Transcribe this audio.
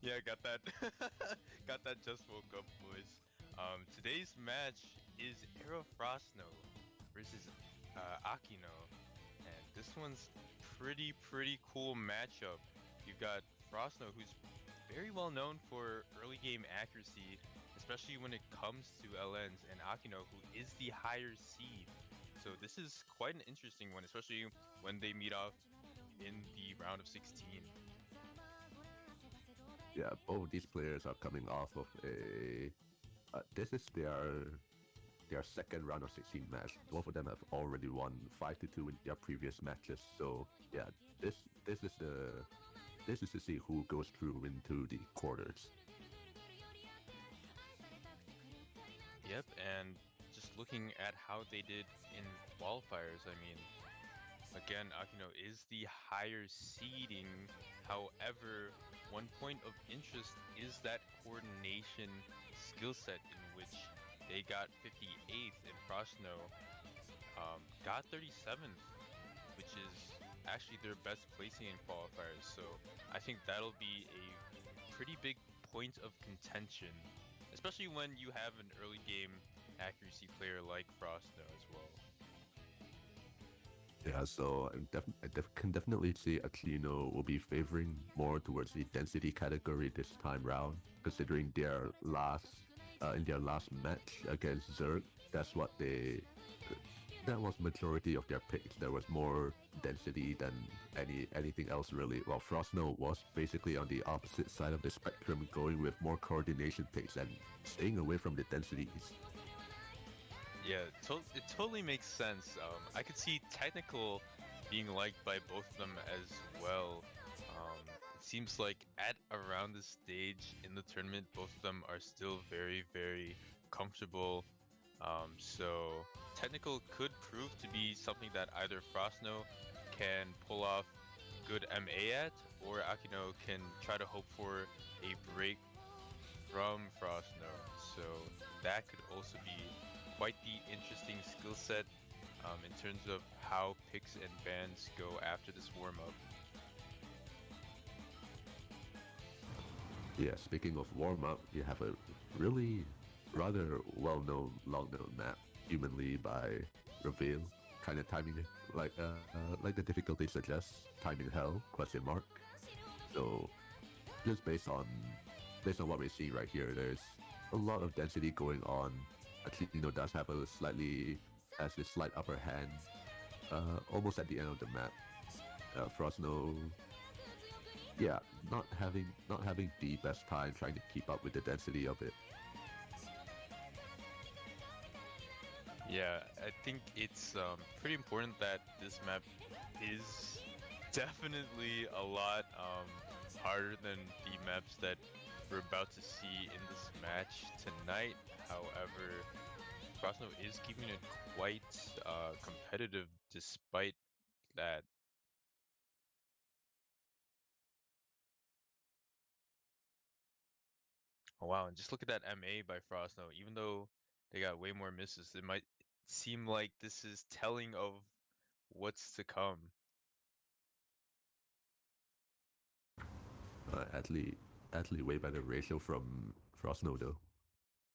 Yeah, got that. Got that. Just woke up, boys. Today's match is Frossno versus Achino, and this one's pretty cool matchup. You've got Frossno, who's very well known for early game accuracy, especially when it comes to LNs, and Achino, who is the higher seed. So this is quite an interesting one, especially when they meet off in the round of 16. Yeah, both these players are coming off of a. This is their second round of 16 match. Both of them have already won 5-2 in their previous matches. So yeah, this is to see who goes through into the quarters. Yep, and just looking at how they did in qualifiers, I mean, again, Akino is the higher seeding. However, one point of interest is that coordination skill set in which they got 58th and Frossno got 37th, which is actually their best placing in qualifiers. So I think that'll be a pretty big point of contention, especially when you have an early game accuracy player like Frossno as well. Yeah, so can definitely see Achino will be favoring more towards the density category this time round, considering their last in their last match against Zerg. That was majority of their picks. There was more density than anything else really. While Frostno was basically on the opposite side of the spectrum, going with more coordination picks and staying away from the densities. Yeah, it totally makes sense. I could see technical being liked by both of them as well. It seems like at around this stage in the tournament, both of them are still very comfortable. So technical could prove to be something that either Frostno can pull off good MA at, or Akino can try to hope for a break from Frostno. So that could also be quite the interesting skill set in terms of how picks and bans go after this warm-up. Yeah, speaking of warm-up, you have a really rather well-known, long-known map, Humanly by Reveal, kind of timing it like the difficulty suggests, timing hell, question mark. So just based on what we see right here, there's a lot of density going on. Achino does have has this slight upper hand, almost at the end of the map. Frostno, yeah, not having the best time trying to keep up with the density of it. Yeah, I think it's pretty important that this map is definitely a lot harder than the maps that we're about to see in this match tonight. However, Frossno is keeping it quite competitive despite that. Oh wow, and just look at that MA by Frossno. Even though they got way more misses, it might seem like this is telling of what's to come. Athlete way better ratio from Frostno though.